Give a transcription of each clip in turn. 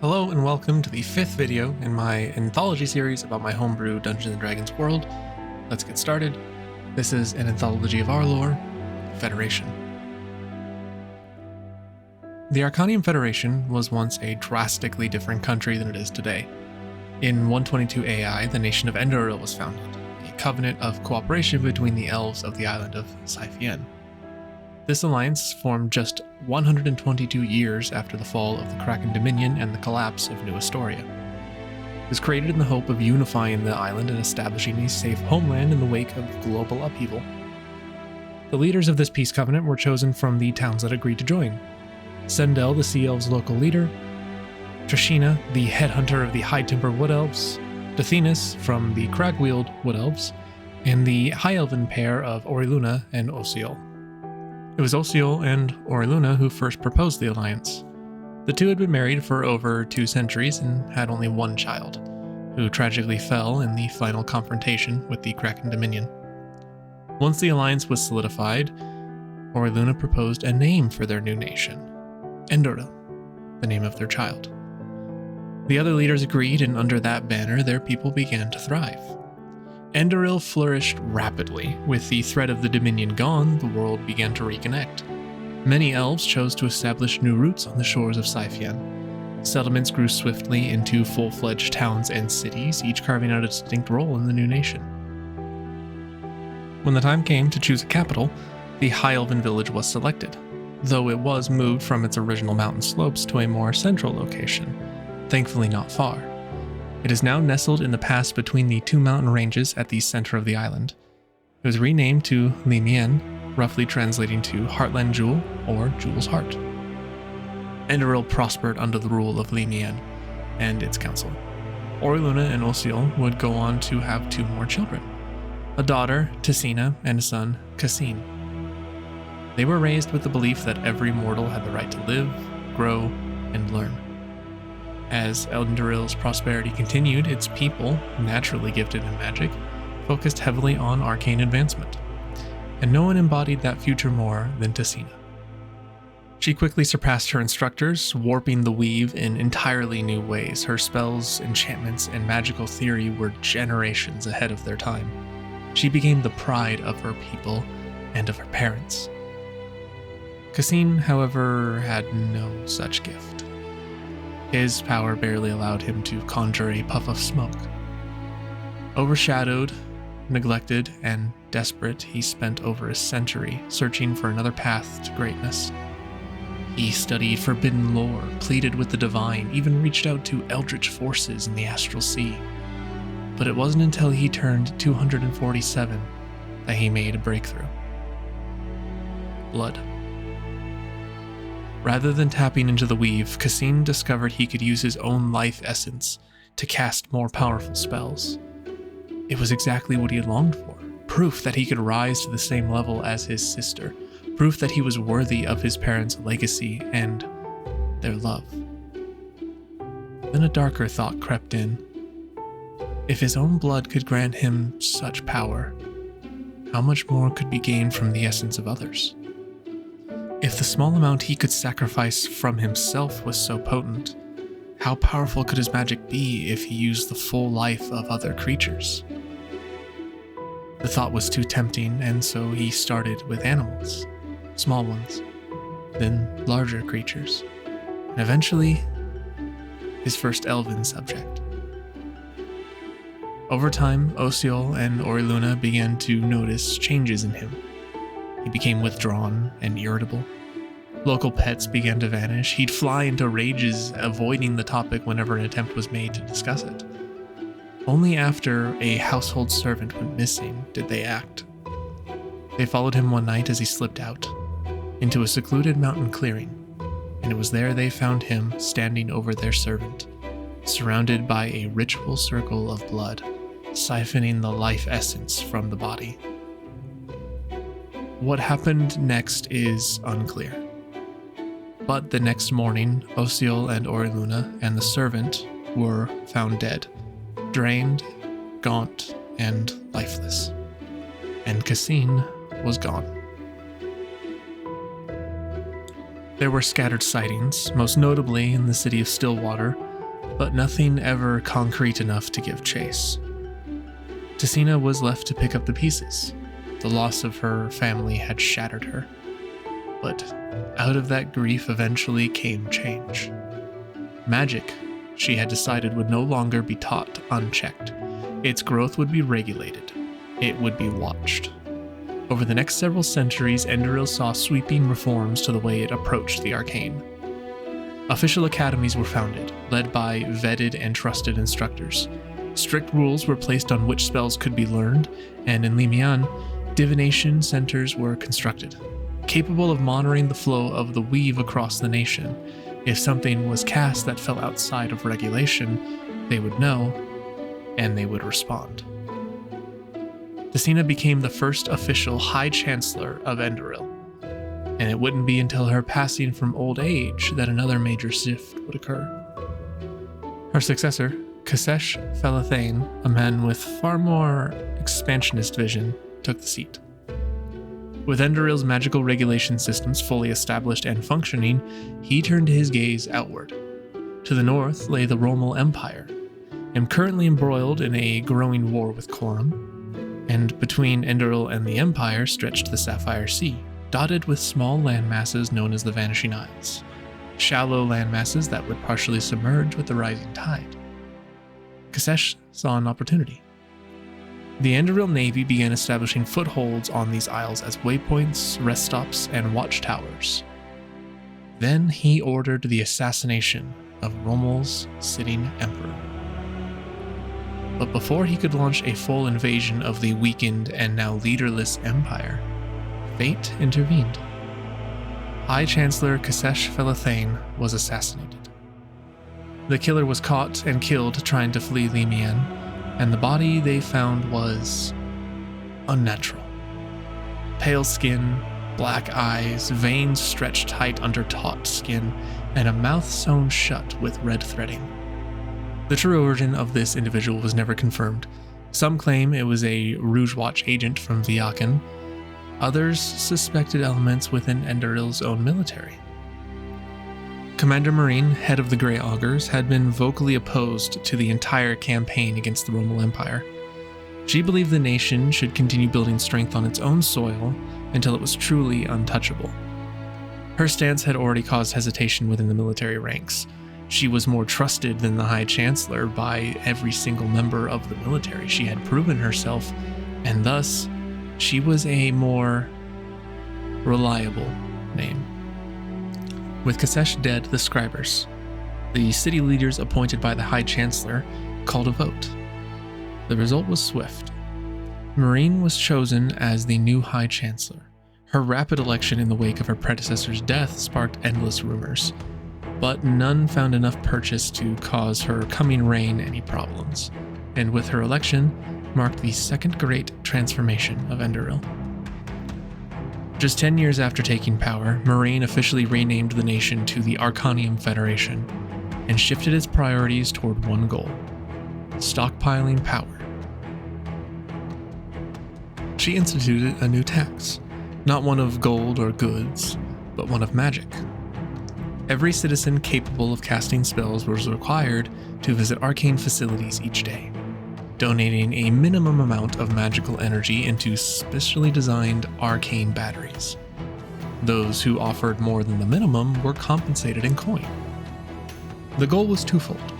Hello and welcome to the 5th video in my anthology series about my Homebrew Dungeons & Dragons world. Let's get started. This is an anthology of Arlor, Federation. The Arcanium Federation was once a drastically different country than it is today. In 122 AI, the nation of Endoril was founded, a covenant of cooperation between the elves of the island of Scythien. This alliance formed just 122 years after the fall of the Kraken Dominion and the collapse of New Astoria. It was created in the hope of unifying the island and establishing a safe homeland in the wake of global upheaval. The leaders of this peace covenant were chosen from the towns that agreed to join. Sendel, the Sea Elves' local leader, Trishina, the headhunter of the High Timber Wood Elves, Dathinas from the Cragweald Wood Elves, and the High Elven pair of Oriluna and Osiol. It was Osiol and Oriluna who first proposed the alliance. The two had been married for over 2 centuries and had only one child, who tragically fell in the final confrontation with the Kraken Dominion. Once the alliance was solidified, Oriluna proposed a name for their new nation, Endoril, the name of their child. The other leaders agreed, and under that banner, their people began to thrive. Endoril flourished rapidly. With the threat of the Dominion gone, the world began to reconnect. Many elves chose to establish new roots on the shores of Scythien. Settlements grew swiftly into full-fledged towns and cities, each carving out a distinct role in the new nation. When the time came to choose a capital, the High Elven village was selected, though it was moved from its original mountain slopes to a more central location, thankfully not far. It is now nestled in the pass between the 2 mountain ranges at the center of the island. It was renamed to Limien, roughly translating to Heartland Jewel or Jewel's Heart. Endoril prospered under the rule of Limien and its council. Oriluna and Osiol would go on to have 2 more children, a daughter, Tessina, and a son, Cassine. They were raised with the belief that every mortal had the right to live, grow, and learn. As Endoril's prosperity continued, its people, naturally gifted in magic, focused heavily on arcane advancement, and no one embodied that future more than Tessina. She quickly surpassed her instructors, warping the weave in entirely new ways. Her spells, enchantments, and magical theory were generations ahead of their time. She became the pride of her people and of her parents. Cassine, however, had no such gift. His power barely allowed him to conjure a puff of smoke. Overshadowed, neglected, and desperate, he spent over a century searching for another path to greatness. He studied forbidden lore, pleaded with the divine, even reached out to eldritch forces in the astral sea. But it wasn't until he turned 247 that he made a breakthrough. Blood. Rather than tapping into the weave, Cassine discovered he could use his own life essence to cast more powerful spells. It was exactly what he had longed for, proof that he could rise to the same level as his sister, proof that he was worthy of his parents' legacy and their love. Then a darker thought crept in. If his own blood could grant him such power, how much more could be gained from the essence of others? If the small amount he could sacrifice from himself was so potent, how powerful could his magic be if he used the full life of other creatures? The thought was too tempting, and so he started with animals, small ones, then larger creatures, and eventually his first elven subject. Over time, Osiol and Oriluna began to notice changes in him. He became withdrawn and irritable. Local pets began to vanish. He'd fly into rages, avoiding the topic whenever an attempt was made to discuss it. Only after a household servant went missing did they act. They followed him one night as he slipped out into a secluded mountain clearing, and it was there they found him standing over their servant, surrounded by a ritual circle of blood, siphoning the life essence from the body. What happened next is unclear. But the next morning, Osiol and Oriluna and the servant were found dead, drained, gaunt, and lifeless. And Cassine was gone. There were scattered sightings, most notably in the city of Stillwater, but nothing ever concrete enough to give chase. Tessina was left to pick up the pieces. The loss of her family had shattered her. But out of that grief eventually came change. Magic, she had decided, would no longer be taught unchecked. Its growth would be regulated. It would be watched. Over the next several centuries, Enderil saw sweeping reforms to the way it approached the arcane. Official academies were founded, led by vetted and trusted instructors. Strict rules were placed on which spells could be learned, and in Limian, divination centers were constructed, capable of monitoring the flow of the weave across the nation. If something was cast that fell outside of regulation, they would know, and they would respond. Tessina became the first official High Chancellor of Enderil, and it wouldn't be until her passing from old age that another major shift would occur. Her successor, Kasesh Felathane, a man with far more expansionist vision, took the seat. With Enderil's magical regulation systems fully established and functioning, he turned his gaze outward. To the north lay the Romal Empire, and currently embroiled in a growing war with Corum, and between Enderil and the Empire stretched the Sapphire Sea, dotted with small landmasses known as the Vanishing Isles, shallow landmasses that would partially submerge with the rising tide. Kasesh saw an opportunity. The Enderil Navy began establishing footholds on these isles as waypoints, rest stops, and watchtowers. Then he ordered the assassination of Romal's sitting emperor. But before he could launch a full invasion of the weakened and now leaderless empire, fate intervened. High Chancellor Kasesh Felathane was assassinated. The killer was caught and killed trying to flee Limian, and the body they found was unnatural. Pale skin, black eyes, veins stretched tight under taut skin, and a mouth sewn shut with red threading. The true origin of this individual was never confirmed. Some claim it was a Rouge Watch agent from Viakin. Others suspected elements within Enderil's own military. Commander Marine, head of the Grey Augurs, had been vocally opposed to the entire campaign against the Romal Empire. She believed the nation should continue building strength on its own soil until it was truly untouchable. Her stance had already caused hesitation within the military ranks. She was more trusted than the High Chancellor by every single member of the military. She had proven herself, and thus, she was a more reliable name. With Kasesh dead, the scribers, the city leaders appointed by the High Chancellor, called a vote. The result was swift. Marine was chosen as the new High Chancellor. Her rapid election in the wake of her predecessor's death sparked endless rumors, but none found enough purchase to cause her coming reign any problems, and with her election marked the second great transformation of Enderil. Just 10 years after taking power, Marine officially renamed the nation to the Arcanium Federation and shifted its priorities toward one goal: stockpiling power. She instituted a new tax, not one of gold or goods, but one of magic. Every citizen capable of casting spells was required to visit arcane facilities each day, donating a minimum amount of magical energy into specially designed arcane batteries. Those who offered more than the minimum were compensated in coin. The goal was twofold: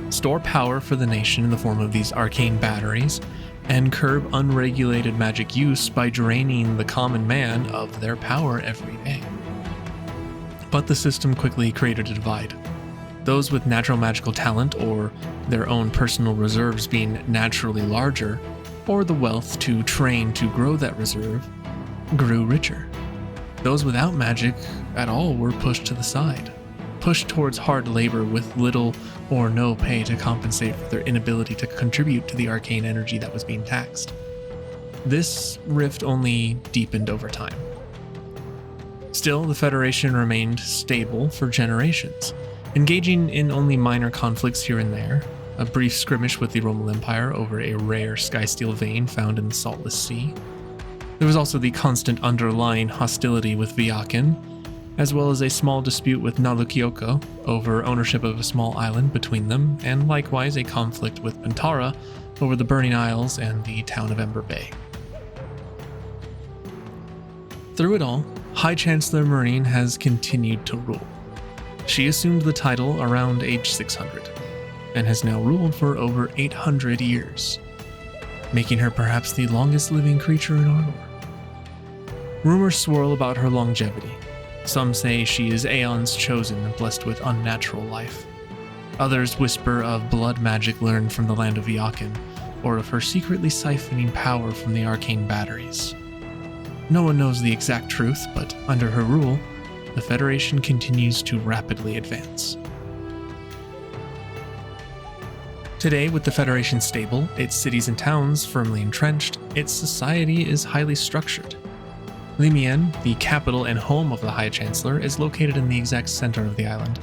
store power for the nation in the form of these arcane batteries, and curb unregulated magic use by draining the common man of their power every day. But the system quickly created a divide. Those with natural magical talent, or their own personal reserves being naturally larger, or the wealth to train to grow that reserve, grew richer. Those without magic at all were pushed to the side, pushed towards hard labor with little or no pay to compensate for their inability to contribute to the arcane energy that was being taxed. This rift only deepened over time. Still, the Federation remained stable for generations, engaging in only minor conflicts here and there, a brief skirmish with the Romal Empire over a rare skysteel vein found in the Saltless Sea. There was also the constant underlying hostility with Viakin, as well as a small dispute with Nalukioko over ownership of a small island between them, and likewise a conflict with Pantara over the Burning Isles and the town of Ember Bay. Through it all, High Chancellor Marine has continued to rule. She assumed the title around age 600, and has now ruled for over 800 years, making her perhaps the longest living creature in Arlor. Rumors swirl about her longevity. Some say she is Aeon's chosen and blessed with unnatural life. Others whisper of blood magic learned from the land of Viakin, or of her secretly siphoning power from the arcane batteries. No one knows the exact truth, but under her rule, the Federation continues to rapidly advance. Today, with the Federation stable, its cities and towns firmly entrenched, its society is highly structured. Limien, the capital and home of the High Chancellor, is located in the exact center of the island,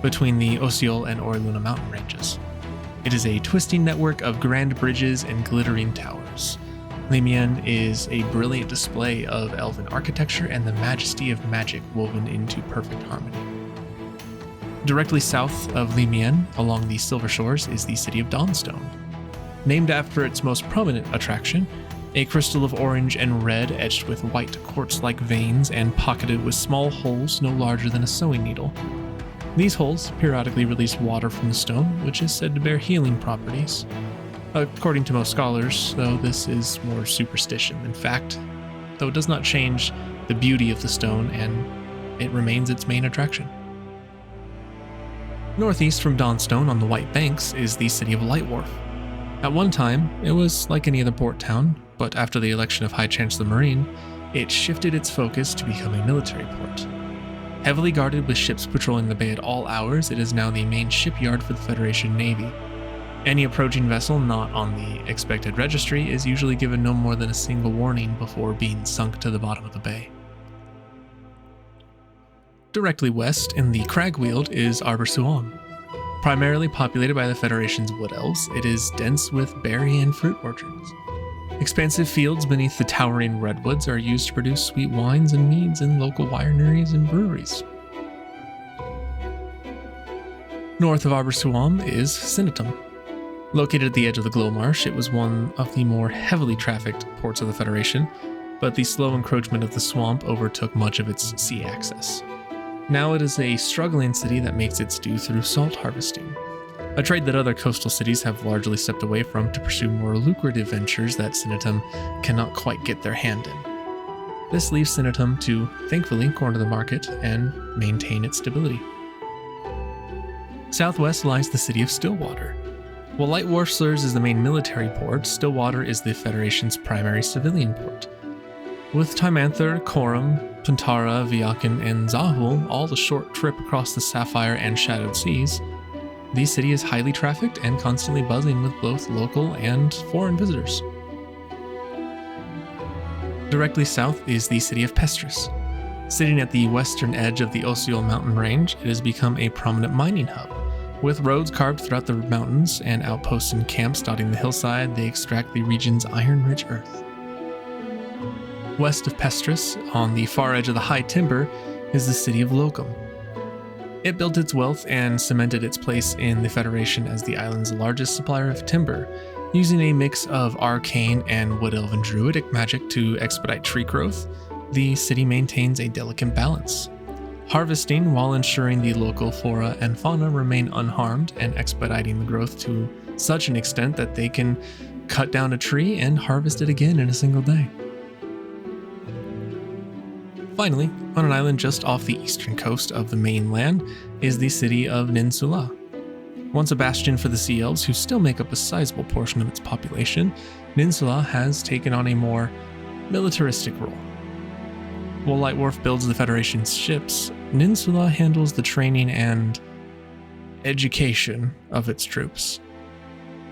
between the Osiol and Orluna mountain ranges. It is a twisting network of grand bridges and glittering towers. Limien is a brilliant display of elven architecture and the majesty of magic woven into perfect harmony. Directly south of Limien, along the Silver Shores, is the city of Dawnstone. Named after its most prominent attraction, a crystal of orange and red etched with white quartz-like veins and pocketed with small holes no larger than a sewing needle. These holes periodically release water from the stone, which is said to bear healing properties. According to most scholars, though, this is more superstition than fact, though it does not change the beauty of the stone, and it remains its main attraction. Northeast from Dawnstone on the White Banks is the city of Lightwharf. At one time, it was like any other port town, but after the election of High Chancellor Marine, it shifted its focus to become a military port. Heavily guarded with ships patrolling the bay at all hours, it is now the main shipyard for the Federation Navy. Any approaching vessel not on the expected registry is usually given no more than a single warning before being sunk to the bottom of the bay. Directly west, in the Cragweald, is Arbor Suam. Primarily populated by the Federation's wood elves, it is dense with berry and fruit orchards. Expansive fields beneath the towering redwoods are used to produce sweet wines and meads in local wineries and breweries. North of Arbor Suam is Sinatum. Located at the edge of the Glow Marsh, it was one of the more heavily trafficked ports of the Federation, but the slow encroachment of the swamp overtook much of its sea access. Now it is a struggling city that makes its due through salt harvesting, a trade that other coastal cities have largely stepped away from to pursue more lucrative ventures that Sinatum cannot quite get their hand in. This leaves Sinatum to, thankfully, corner the market and maintain its stability. Southwest lies the city of Stillwater. While Lightwharf serves as the main military port, Stillwater is the Federation's primary civilian port. With Timanther, Coram, Pantara, Viakin, and Zahul all a short trip across the Sapphire and Shadowed Seas, the city is highly trafficked and constantly buzzing with both local and foreign visitors. Directly south is the city of Pestris. Sitting at the western edge of the Osiol mountain range, it has become a prominent mining hub. With roads carved throughout the mountains and outposts and camps dotting the hillside, they extract the region's iron-rich earth. West of Pestris, on the far edge of the high timber, is the city of Locum. It built its wealth and cemented its place in the Federation as the island's largest supplier of timber, using a mix of arcane and wood elven druidic magic to expedite tree growth. The city maintains a delicate balance, harvesting while ensuring the local flora and fauna remain unharmed and expediting the growth to such an extent that they can cut down a tree and harvest it again in a single day. Finally, on an island just off the eastern coast of the mainland is the city of Ninsula. Once a bastion for the Sea Elves, who still make up a sizable portion of its population, Ninsula has taken on a more militaristic role. While Lightwharf builds the Federation's ships, Ninsula handles the training and education of its troops.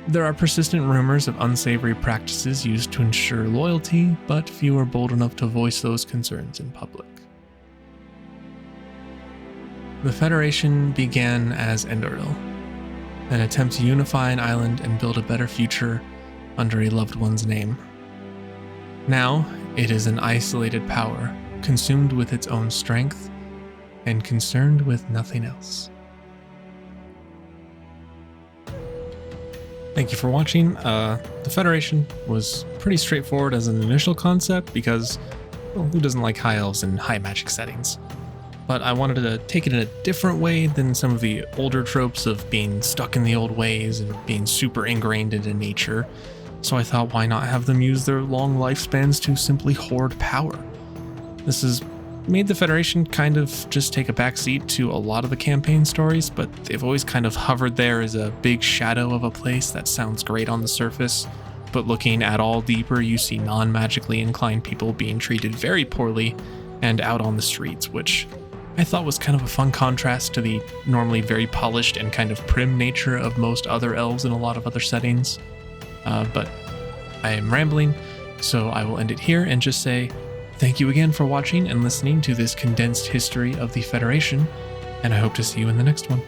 There are persistent rumors of unsavory practices used to ensure loyalty, but few are bold enough to voice those concerns in public. The Federation began as Enderil, an attempt to unify an island and build a better future under a loved one's name. Now, it is an isolated power, consumed with its own strength and concerned with nothing else. Thank you for watching. The Federation was pretty straightforward as an initial concept because, well, who doesn't like high elves in high magic settings? But I wanted to take it in a different way than some of the older tropes of being stuck in the old ways and being super ingrained into nature. So I thought, why not have them use their long lifespans to simply hoard power? This has made the Federation kind of just take a backseat to a lot of the campaign stories, but they've always kind of hovered there as a big shadow of a place that sounds great on the surface, but looking at all deeper, you see non-magically inclined people being treated very poorly and out on the streets, which I thought was kind of a fun contrast to the normally very polished and kind of prim nature of most other elves in a lot of other settings. But I am rambling, so I will end it here and just say thank you again for watching and listening to this condensed history of the Federation, and I hope to see you in the next one.